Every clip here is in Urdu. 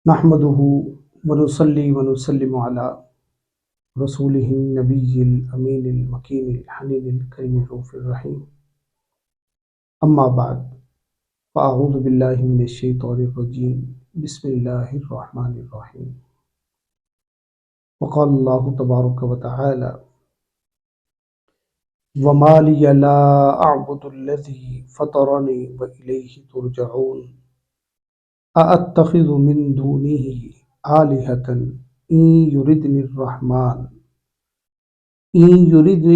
نحمده ونصلي ونسلم على رسوله النبي الأمين المكين الحنين الكريم الرؤوف الرحيم. أما بعد فأعوذ بالله من الشيطان الرجيم. بسم الله الرحمن الرحيم. وقال الله تبارك وتعالى: وما لي لا أعبد الذي فطرني وإليه ترجعون أأتخذ من دونه آلهة إن يردني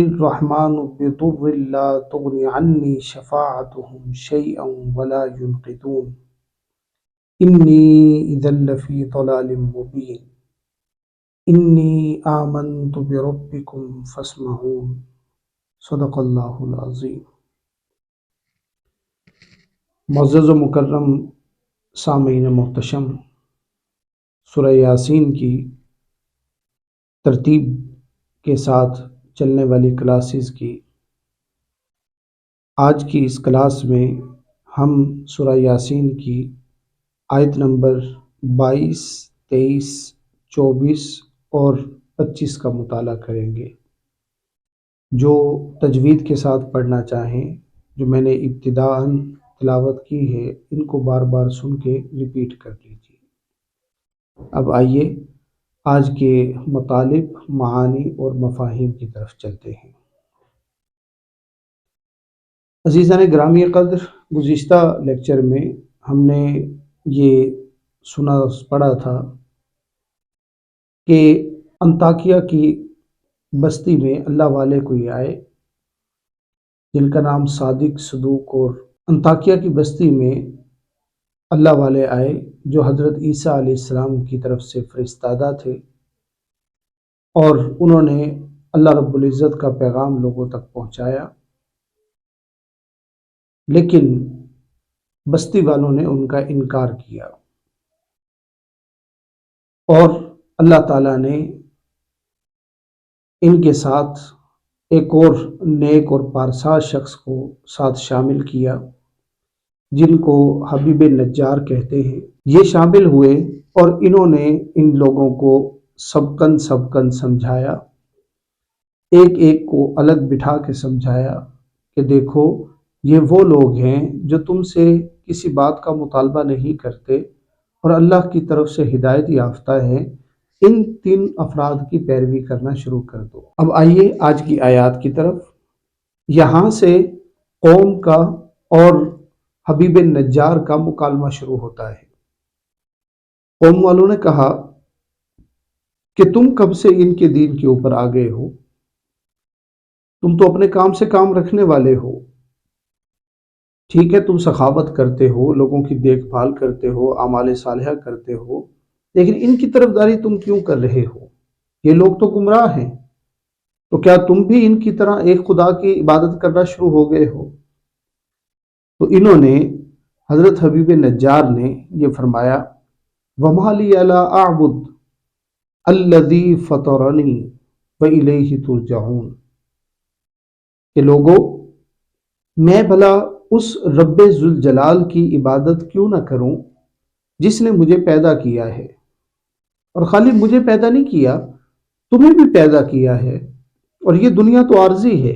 الرحمن بضر لا تغني عني شفاعتهم شيئا ولا ينقذون إني إذا لفي ضلال مبين إني آمنت بربكم فاسمعون. صدق اللہ العظیم. معزز و مکرم سامعین محتشم، سورہ یاسین کی ترتیب کے ساتھ چلنے والی کلاسز کی آج کی اس کلاس میں ہم سورہ یاسین کی آیت نمبر 22، 23، 24 اور 25 کا مطالعہ کریں گے. جو تجوید کے ساتھ پڑھنا چاہیں، جو میں نے ابتداءً تلاوت کی ہے، ان کو بار بار سن کے ریپیٹ کر لیجیے. اب آئیے آج کے مطالب، معانی اور مفاہیم کی طرف چلتے ہیں. عزیزان گرامی قدر، گزشتہ لیکچر میں ہم نے یہ پڑھا تھا کہ انطاکیہ کی بستی میں اللہ والے کوئی آئے جن کا نام صادق، صدوق، اور انطاکیہ کی بستی میں اللہ والے آئے جو حضرت عیسیٰ علیہ السلام کی طرف سے فرستادہ تھے، اور انہوں نے اللہ رب العزت کا پیغام لوگوں تک پہنچایا، لیکن بستی والوں نے ان کا انکار کیا، اور اللہ تعالیٰ نے ان کے ساتھ ایک اور نیک اور پارسا شخص کو ساتھ شامل کیا جن کو حبیب نجار کہتے ہیں. یہ شامل ہوئے اور انہوں نے ان لوگوں کو سبقاً سمجھایا، ایک ایک کو الگ بٹھا کے سمجھایا کہ دیکھو یہ وہ لوگ ہیں جو تم سے کسی بات کا مطالبہ نہیں کرتے اور اللہ کی طرف سے ہدایت یافتہ ہیں، ان 3 افراد کی پیروی کرنا شروع کر دو. اب آئیے آج کی آیات کی طرف. یہاں سے قوم کا اور حبیب نجار کا مکالمہ شروع ہوتا ہے. قوم والوں نے کہا کہ تم کب سے ان کے دین کے اوپر آ گئے ہو؟ تم تو اپنے کام سے کام رکھنے والے ہو. ٹھیک ہے، تم سخاوت کرتے ہو، لوگوں کی دیکھ بھال کرتے ہو، اعمال صالحہ کرتے ہو، لیکن ان کی طرفداری تم کیوں کر رہے ہو؟ یہ لوگ تو گمراہ ہیں، تو کیا تم بھی ان کی طرح ایک خدا کی عبادت کرنا شروع ہو گئے ہو؟ تو انہوں نے، حضرت حبیب نجار نے یہ فرمایا: وَمَا لِيَ لَا أَعْبُدُ الَّذِي فَطَرَنِي وَإِلَيْهِ تُرْجَعُونَ، کہ لوگوں، میں بھلا اس رب ذوالجلال کی عبادت کیوں نہ کروں جس نے مجھے پیدا کیا ہے، اور خالی مجھے پیدا نہیں کیا، تمہیں بھی پیدا کیا ہے، اور یہ دنیا تو عارضی ہے،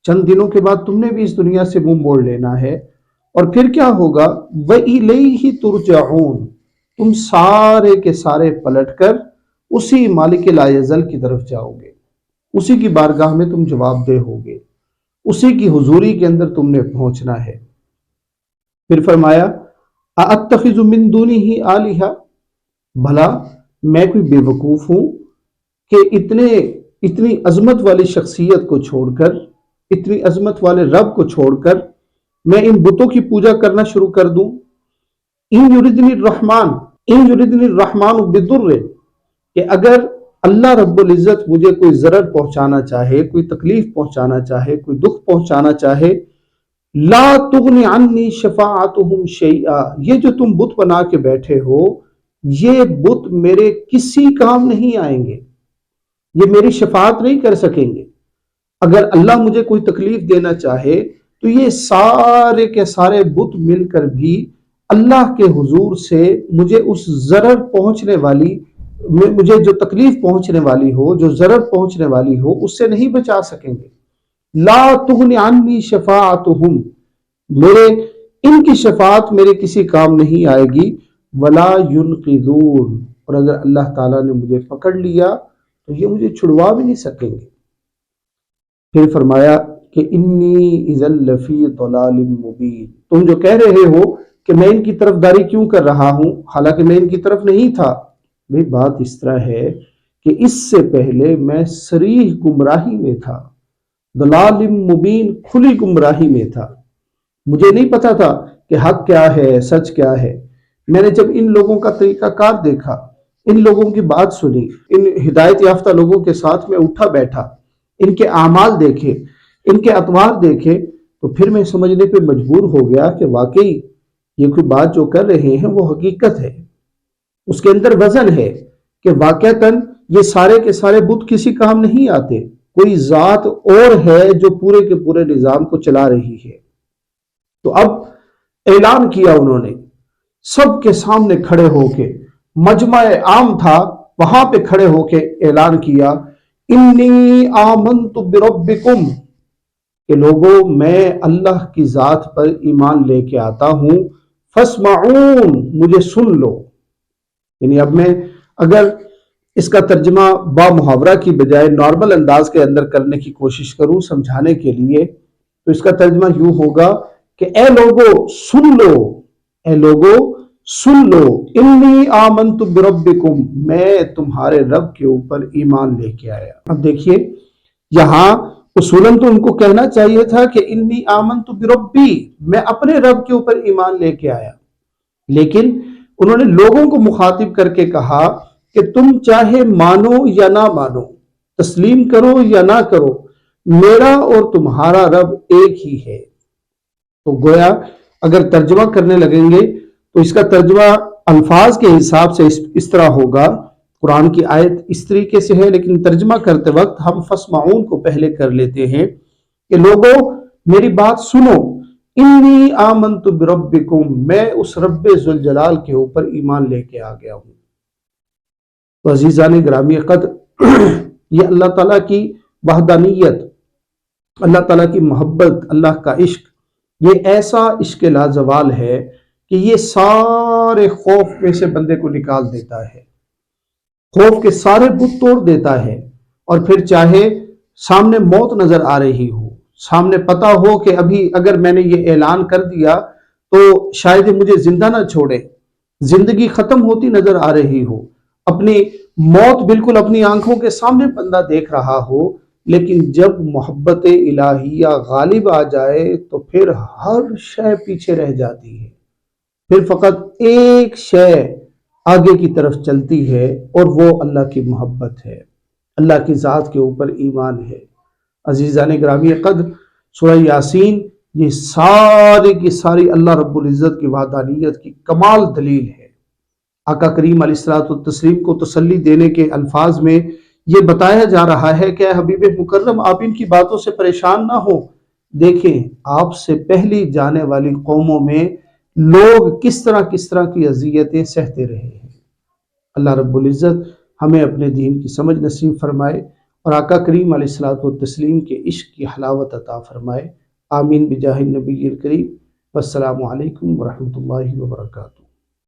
چند دنوں کے بعد تم نے بھی اس دنیا سے منہ موڑ لینا ہے، اور پھر کیا ہوگا؟ وَإِلَيْهِ تُرْجَعُونَ، تم سارے کے سارے پلٹ کر اسی مالک لایزل کی طرف جاؤ گے، اسی کی بارگاہ میں تم جواب دہ ہوگے، اسی کی حضوری کے اندر تم نے پہنچنا ہے. پھر فرمایا: أَأَتَّخِذُ مِن دُونِهِ آلِهَةً، بھلا میں کوئی بے وقوف ہوں کہ اتنی عظمت والی شخصیت کو چھوڑ کر، اتنی عظمت والے رب کو چھوڑ کر میں ان بتوں کی پوجا کرنا شروع کر دوں؟ إِن يُرِدْنِي الرَّحْمَنُ بِضُرٍّ، کہ اگر اللہ رب العزت مجھے کوئی ضرر پہنچانا چاہے، کوئی تکلیف پہنچانا چاہے، کوئی دکھ پہنچانا چاہے، لا تغنی عنی شفاعتہم شیئا، یہ جو تم بت بنا کے بیٹھے ہو، یہ بت میرے کسی کام نہیں آئیں گے، یہ میری شفاعت نہیں کر سکیں گے. اگر اللہ مجھے کوئی تکلیف دینا چاہے تو یہ سارے کے سارے بت مل کر بھی اللہ کے حضور سے مجھے اس ضرر پہنچنے والی، مجھے جو تکلیف پہنچنے والی ہو، جو ضرر پہنچنے والی ہو، اس سے نہیں بچا سکیں گے۔ لا تغنی عنی شفاعتہم، میرے ان کی شفاعت میرے کسی کام نہیں آئے گی۔ ولا ینقذون، اور اگر اللہ تعالیٰ نے مجھے پکڑ لیا تو یہ مجھے چھڑوا بھی نہیں سکیں گے۔ پھر فرمایا کہ انی اذا لفی ضلال مبین، تم جو کہہ رہے ہو کہ میں ان کی طرف داری کیوں کر رہا ہوں، حالانکہ میں ان کی طرف نہیں تھا، بھئی بات اس طرح ہے کہ اس سے پہلے میں صریح گمراہی میں تھا، ضلال مبین، کھلی گمراہی میں تھا، مجھے نہیں پتا تھا کہ حق کیا ہے، سچ کیا ہے۔ میں نے جب ان لوگوں کا طریقہ کار دیکھا، ان لوگوں کی بات سنی، ان ہدایت یافتہ لوگوں کے ساتھ میں اٹھا بیٹھا، ان کے اعمال دیکھے، ان کے اطوار دیکھے، تو پھر میں سمجھنے پہ مجبور ہو گیا کہ واقعی یہ کوئی بات جو کر رہے ہیں وہ حقیقت ہے، اس کے اندر وزن ہے کہ واقعتاً یہ سارے کے سارے بت کسی کام نہیں آتے، کوئی ذات اور ہے جو پورے کے پورے نظام کو چلا رہی ہے۔ تو اب اعلان کیا انہوں نے سب کے سامنے کھڑے ہو کے، مجمع عام تھا وہاں پہ کھڑے ہو کے اعلان کیا، انی آمنت بربکم، کہ لوگوں میں اللہ کی ذات پر ایمان لے کے آتا ہوں، فاسمعون، مجھے سن لو۔ یعنی اب میں اگر اس کا ترجمہ با محاورہ کی بجائے نارمل انداز کے اندر کرنے کی کوشش کروں سمجھانے کے لیے، تو اس کا ترجمہ یوں ہوگا کہ اے لوگو سن لو، اے لوگو سن لو، انی آمنت بربکم، میں تمہارے رب کے اوپر ایمان لے کے آیا۔ اب دیکھیے یہاں اصولاً تو ان کو کہنا چاہیے تھا کہ انی آمنت بربی، میں اپنے رب کے اوپر ایمان لے کے آیا، لیکن انہوں نے لوگوں کو مخاطب کر کے کہا کہ تم چاہے مانو یا نہ مانو، تسلیم کرو یا نہ کرو، میرا اور تمہارا رب ایک ہی ہے۔ تو گویا اگر ترجمہ کرنے لگیں گے تو اس کا ترجمہ الفاظ کے حساب سے اس طرح ہوگا، قرآن کی آیت اس طریقے سے ہے، لیکن ترجمہ کرتے وقت ہم فسمعون کو پہلے کر لیتے ہیں کہ لوگوں میری بات سنو، انی آمنت بربکم، میں اس رب ذوالجلال کے اوپر ایمان لے کے آ گیا ہوں۔ تو عزیزان گرامی قدر، یہ اللہ تعالیٰ کی وحدانیت، اللہ تعالیٰ کی محبت، اللہ کا عشق، یہ ایسا عشق لازوال ہے کہ یہ سارے خوف میں سے بندے کو نکال دیتا ہے، خوف کے سارے بت توڑ دیتا ہے، اور پھر چاہے سامنے موت نظر آ رہی ہو، سامنے پتا ہو کہ ابھی اگر میں نے یہ اعلان کر دیا تو شاید مجھے زندہ نہ چھوڑے، زندگی ختم ہوتی نظر آ رہی ہو، اپنی موت بالکل اپنی آنکھوں کے سامنے بندہ دیکھ رہا ہو، لیکن جب محبت الہیہ غالب آ جائے تو پھر ہر شے پیچھے رہ جاتی ہے، پھر فقط ایک شے آگے کی طرف چلتی ہے، اور وہ اللہ کی محبت ہے، اللہ کی ذات کے اوپر ایمان ہے۔ عزیزان گرامی قدر، سورہ یاسین یہ ساری کی ساری اللہ رب العزت کی وحدانیت کی کمال دلیل ہے۔ آقا کریم علیہ الصلوۃ والتسلیم کو تسلی دینے کے الفاظ میں یہ بتایا جا رہا ہے کہ اے حبیب مکرم، آپ ان کی باتوں سے پریشان نہ ہو، دیکھیں آپ سے پہلی جانے والی قوموں میں لوگ کس طرح کی اذیتیں سہتے رہے ہیں۔ اللہ رب العزت ہمیں اپنے دین کی سمجھ نصیب فرمائے اور آقا کریم علیہ الصلوۃ والتسلیم کے عشق کی حلاوت عطا فرمائے۔ آمین بجاہ النبی الکریم۔ والسلام علیکم ورحمۃ اللہ وبرکاتہ۔